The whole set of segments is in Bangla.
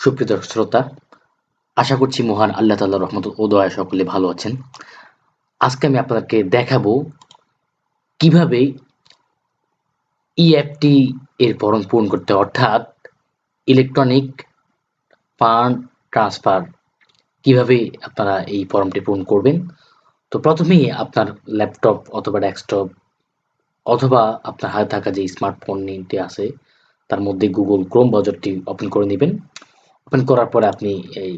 সুপ্রিয় দর্শক শ্রোতা, আশা করছি মহান আল্লাহ তাআলার রহমত ও দয়ায় সকলে ভালো আছেন। আজকে আমি আপনাদেরকে দেখাবো কিভাবে ইএফটি এর ফরম পূরণ করতে, অর্থাৎ ইলেকট্রনিক ফান্ড ট্রান্সফার কিভাবে আপনারা এই ফর্মটি পূরণ করবেন। তো প্রথমেই আপনার ল্যাপটপ অথবা ডেস্কটপ অথবা আপনার হাতে থাকা যে স্মার্টফোনটি আছে তার মধ্যে গুগল ক্রোম ব্রাউজারটি ওপেন করে নেবেন। ওপেন করার পরে আপনি এই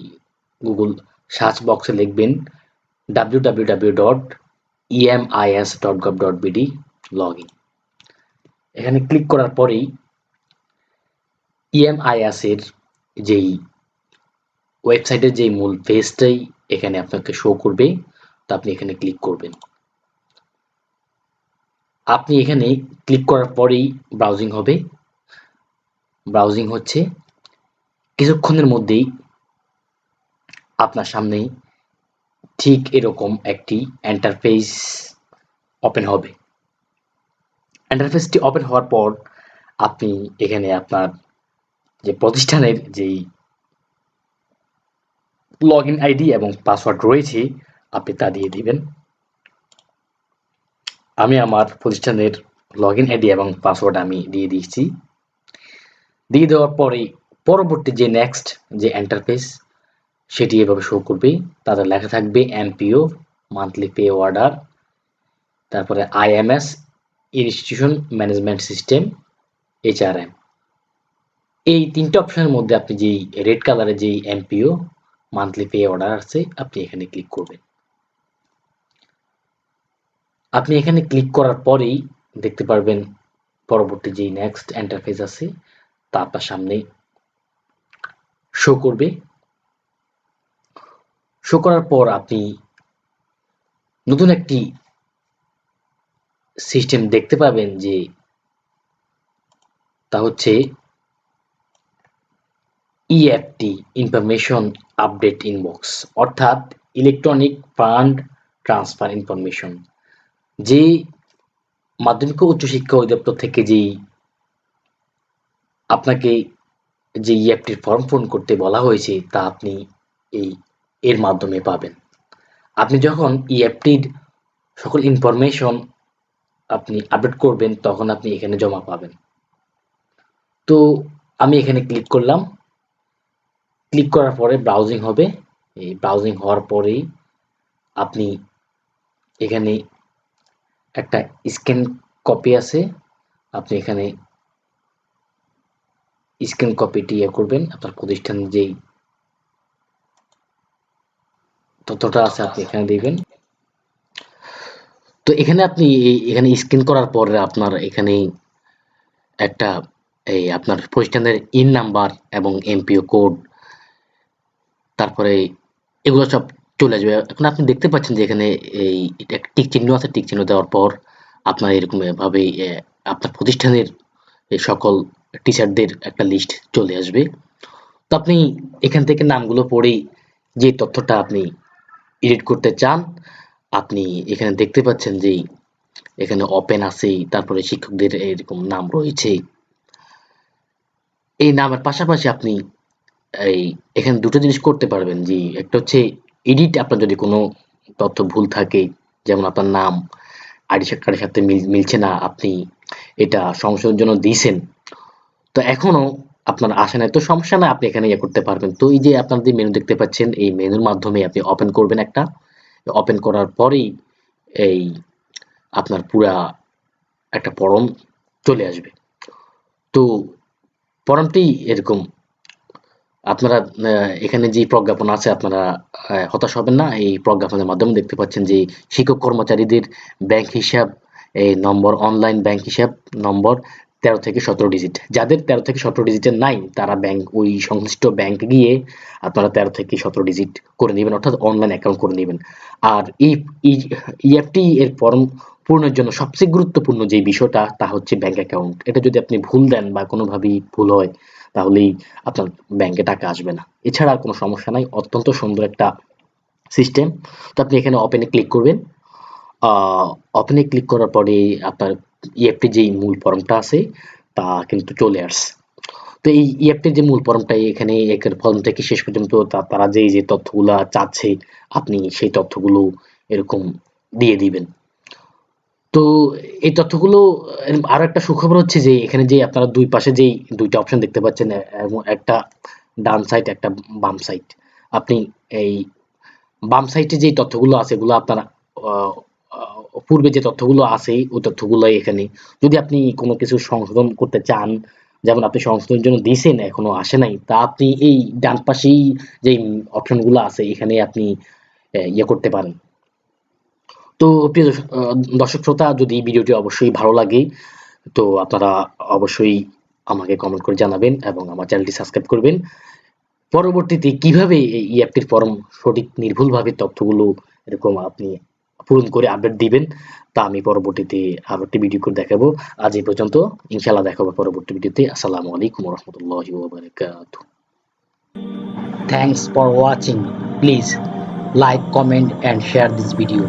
গুগল সার্চ বক্সে লিখবেন www.emis.gov.bd লগইন। এখানে ক্লিক করার পরেই EMIS এর যেই ওয়েবসাইটের যেই মূল পেজটাই এখানে আপনাকে শো করবে, তো আপনি এখানে ক্লিক করবেন। আপনি এখানে ক্লিক করার পরেই ব্রাউজিং হবে। ব্রাউজিং হচ্ছে, কিছুক্ষণের মধ্যেই আপনার সামনে ঠিক এরকম একটি ইন্টারফেস ওপেন হবে। ইন্টারফেসটি ওপেন হওয়ার পর আপনি এখানে আপনার যে প্রতিষ্ঠানের যেই লগইন আইডি এবং পাসওয়ার্ড রয়েছে আপনি তা দিয়ে দিবেন। আমি আমার প্রতিষ্ঠানের লগইন আইডি এবং পাসওয়ার্ড আমি দিয়ে দিয়েছি। দিয়ে দেওয়ার পরে পরবর্তী যে নেক্সট যে ইন্টারফেস সেটি এভাবে শো করবে। তাতে লেখা থাকবে এমপিও, মান্থলি পে অর্ডার, তারপরে IMS, institution management system, HRM. এই তিনটে অপশনের মধ্যে আপনি যেই রেড কালারের যেই এমপিও মান্থলি পে অর্ডার আছে আপনি এখানে ক্লিক করবেন। আপনি এখানে ক্লিক করার পরেই দেখতে পারবেন পরবর্তী যেই নেক্সট ইন্টারফেস আছে তা আপনার সামনে শো করবে। শো করার পর আপনি নতুন একটি সিস্টেম দেখতে পাবেন, যে তা হচ্ছে ইএফটি ইনফরমেশন আপডেট ইনবক্স, অর্থাৎ ইলেকট্রনিক ফান্ড ট্রান্সফার ইনফরমেশন। যে মাধ্যমিক ও উচ্চশিক্ষা অধিদপ্তর থেকে যেই আপনাকে যে ইএফটির ফর্ম পূরণ করতে বলা হয়েছে তা আপনি এর মাধ্যমে পাবেন। আপনি যখন ইএফটির সকল ইনফরমেশন আপনি আপডেট করবেন তখন আপনি এখানে জমা পাবেন। তো আমি এখানে ক্লিক করলাম। ক্লিক করার পরে ব্রাউজিং হবে। এই ব্রাউজিং হওয়ার পরেই আপনি এখানে একটা স্ক্যান কপি আছে, আপনি এখানে স্ক্যান কপিটি করবেন। আপনার প্রতিষ্ঠানের যেই তথ্যটা আছে আপনি এখানে দিবেন। তো এখানে আপনি এখানে স্ক্যান করার পরে আপনার এখানে একটা আপনার প্রতিষ্ঠানের ইন নাম্বার এবং এমপিও কোড, তারপরে এগুলো সব চলে আসবে। এখন আপনি দেখতে পাচ্ছেন যে এখানে একটা টিক চিহ্ন আছে। টিক চিহ্ন দেওয়ার পর আপনার এরকম ভাবে আপনার প্রতিষ্ঠানের এই সকল টিচারদের একটা লিস্ট চলে আসবে। তো আপনি এখান থেকে নামগুলো পড়েই যে তথ্যটা আপনি এডিট করতে চান আপনি এখানে দেখতে পাচ্ছেন যে এখানে ওপেন আছে, তারপরে শিক্ষকদের এরকম নাম রয়েছে। এই নামের পাশাপাশি আপনি এখানে দুটো জিনিস করতে পারবেন, যে একটা হচ্ছে এডিট। আপনার যদি কোনো তথ্য ভুল থাকে, যেমন আপনার নাম আইডি কার্ডের সাথে মিলছে না, আপনি এটা সংশোধনের জন্য দিয়েছেন, তো এখনো আপনার আসে নাই, তো সমস্যা না, আপনি এখানে করতে পারবেন। তো এই যে আপনার যে মেনু দেখতে পাচ্ছেন এই মেনুর মাধ্যমে আপনি ওপেন করবেন। একটা ওপেন করার পরেই এই আপনার পুরা একটা ফর্ম চলে আসবে। তো ফর্মটি এরকম। আপনারা এখানে যে প্রজ্ঞাপন আছে আপনারা হতাশ হবেন না। এই প্রজ্ঞাপনের মাধ্যমে দেখতে পাচ্ছেন যে শিক্ষক কর্মচারীদের ব্যাংক হিসাব নম্বর, অনলাইন ব্যাংক হিসাব নম্বর 13 থেকে 17 ডিজিট। যাদের 13 থেকে 17 ডিজিটের নাই তারা ওই সংশ্লিষ্ট ব্যাংকে গিয়ে আপনারা 13 থেকে 17 ডিজিট করে নেবেন, অর্থাৎ অনলাইন অ্যাকাউন্ট করে নেবেন। আর এই ইএফটি এর ফর্ম পূরণের জন্য সবচেয়ে গুরুত্বপূর্ণ যে বিষয়টা তা হচ্ছে ব্যাংক অ্যাকাউন্ট। এটা যদি আপনি ভুল দেন বা কোনোভাবেই ভুল হয় তাহলেই আপনার ব্যাংকে টাকা আসবে না। এছাড়া আর কোনো সমস্যা নাই। অত্যন্ত সুন্দর একটা সিস্টেম। তো আপনি এখানে ওপেনে ক্লিক করবেন। ওপেনে ক্লিক করার পরে আপনার ইএফটি যেই মূল ফর্মটা আছে তা কিন্তু চলে আসছে। তো এই ইএফটির যে মূল ফর্মটা এখানে একের ফর্ম থেকে শেষ পর্যন্ত তারা যে তথ্যগুলো চাচ্ছে আপনি সেই তথ্যগুলো এরকম দিয়ে দিবেন। তো এই তথ্যগুলো আরো একটা সুখবর হচ্ছে যে এখানে যে আপনারা দুই পাশে যেই দুইটা অপশন দেখতে পাচ্ছেন, একটা ডান সাইড একটা বাম সাইড। আপনি এই বাম সাইডে যে তথ্যগুলো আছে এগুলো আপনারা আহ, আহ, পূর্বে যে তথ্যগুলো আছে ওই তথ্যগুলো এখানে, যদি আপনি কোনো কিছু সংশোধন করতে চান, যেমন আপনি সংশোধনের জন্য দিয়েছেন এখনো আসে নাই, তা আপনি এই ডান পাশেই যে অপশনগুলো আছে এখানে আপনি ইয়ে করতে পারেন। তো প্রিয় দর্শক শ্রোতা, যদি ভিডিওটি অবশ্যই ভালো লাগে তো আপনারা অবশ্যই আমাকে কমেন্ট করে জানাবেন এবং আমার চ্যানেলটি সাবস্ক্রাইব করবেন। পরবর্তীতে কিভাবে এই ইএফটির ফর্ম সঠিক নির্ভুলভাবে তথ্যগুলো এরকম আপনি পূরণ করে আপডেট দিবেন তা আমি পরবর্তীতে আরো একটি ভিডিও করে দেখাবো। আজ এই পর্যন্ত, ইনশাআল্লাহ দেখা হবে পরবর্তী ভিডিওতে। আসসালামু আলাইকুম ওয়া রাহমাতুল্লাহি ওয়া বারাকাতুহু। Thanks for watching. Please like, comment and share this video.